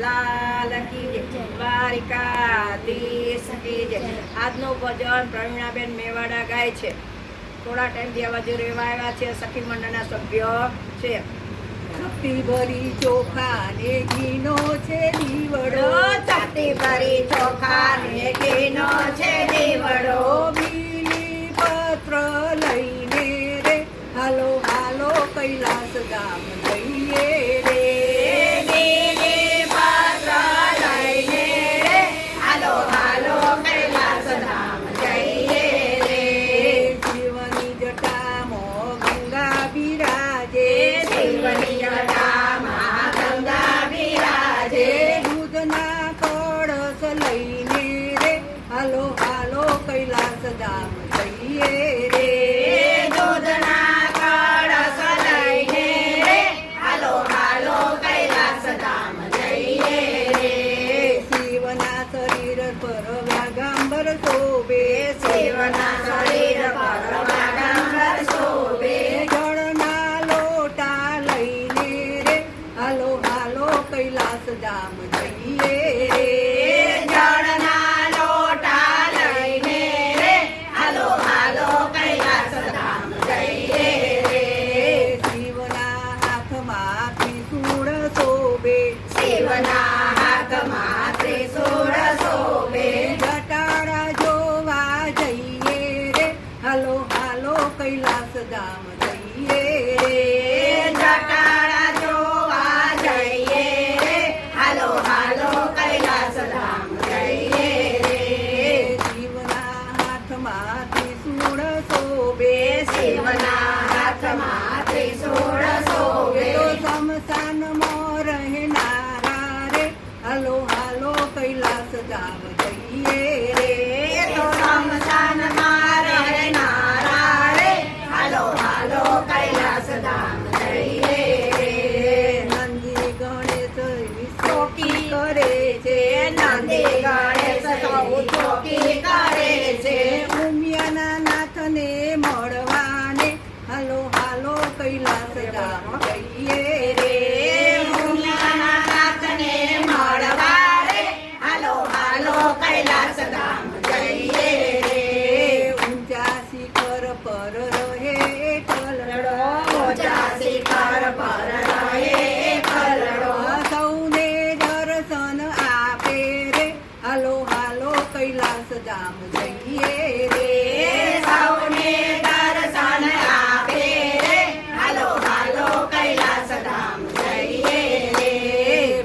લાલ કી જય, દ્વારિકાધીશ કી જય. આજનું ભજન પ્રવીણાબેન મેવાડા ગાય છે. થોડા ટાઈમથી આ બાજુ રહેવા આવ્યા છે. સખી મંડળના સભ્ય છે. છાતી ભરી ચોખા ને ઘીનો છે દીવડો, છાતી ભરી ચોખા ને ઘીનો છે દીવડો. બીલી પત્ર લઈને રે હાલો હાલો કૈલાસ ગામ જઈએ રે. લીલી પત્ર લઈને રે હાલો હાલો કૈલાસ ધામ જઈએ રે. શિવની જટામાં ગંગા બિરાજે, શિવની જટામાં ગંગા બિરાજે. દૂધના કળશ લઈને રે હાલો હાલો કૈલાસ ગામ જઈએ રે. દૂધના કળશ લઈને રે હાલો હાલો કૈલાસ ધામ જઈએ રે. શિવના શરીર પર વ્યાગાંબર શોભે, શિવના શરીર પર વાગંબર શોભે. જળના લોટા લઈને રે હાલો હાલો કૈલાસ ધામ જઈએ રે. જળના લોટા લઈને રે હાલો હાલો કૈલાસ ધામ જઈએ રે. શિવના હાથમાં ત્રિશૂળ શોભે, શિવના હાથમાં ત્રિશૂળ શોભે. જટારા જોવા જઈએ રે હાલો હાલો કૈલાસ ધામ જઈએ રે. જટાળા જોવા જઈએ રે હાલો હાલો કૈલાસ ધામ જઈએ રે. શિવના હાથમાં ત્રિશૂળ શોભે, શિવના હાથમાં ત્રિશૂળ શોભે. તો શમશાનમાં રહેનારા રે હાલો હાલો કૈલાસ ધામ જઈએ રે. તો શમશાનમાં રહેનારા રે હાલો હાલો કૈલાસ ધામ જઈએ રે. નંદી ગણેશ ચોકી કરે છે, નંદી ગણેશ સૌ ચોકી કરે છે. ઉમિયાના નાથને મળવાને હાલો હાલો કૈલાસ ધામ જઈએ રે. ઉમિયાના નાથને મળવા રે હાલો હાલો કૈલાસ ધામ જઈએ રે. ઊંચા શિખર પર રહે કલડો, ઊંચા શિખર પર રહે કલડો. સૌને દર્શન આપે રે હાલો હાલો કૈલાસ ધામ જઈએ રે. સૌને દર્શન આપે રે હાલો હાલો કૈલાસ ધામ જઈએ રે.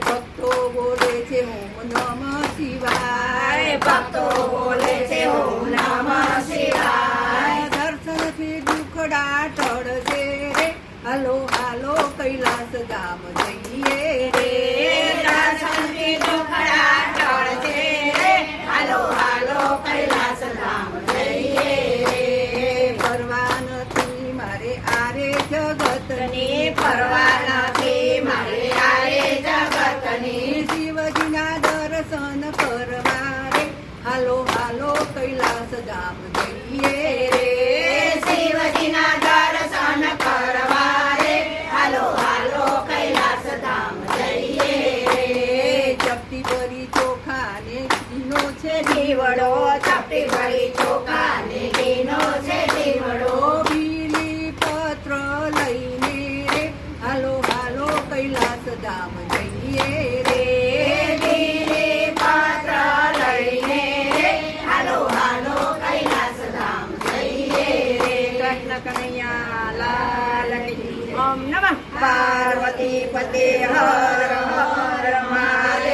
ભક્તો બોલે છે ઓમ નમઃ શિવાય, ભક્તો બોલે છે ઓમ નમઃ શિવાય. દર્શનથી દુખડા ટળશે રે હાલો હાલો કૈલાસ ધામ જઈએ રે. દર્શનથી દુખડા ટળશે રે હાલો હાલો કૈલાસ ધામ જઈએ રે. પરવા નથી મારે આરે જગતની, ની પરવા નથી મારે આરે જગતની. શિવજીના દર્શન કરવા રે હાલો હાલો કૈલાસ ધામ જઈએ રે. શિવજીના દર્શન કરવા રે હાલો હાલો કૈલાસ ધામ જઈએ રે. ચપટી ભરી ચોખા ને ઘીનો છે દીવડો ચપટી ભરી ચોખા ને ઘીનો છે દીવડો. બીલી પત્ર લઈને રે હાલો હાલો કૈલાસ ધામ જઈએ રે. લીલી પત્ર લઈને રે હાલો હાલો કૈલાસ ધામ જઈએ રે. કૃષ્ણ કનૈયા લાલ કી જય. ઓમ નમઃ પાર્વતી પતે હર હર મહાદેવ.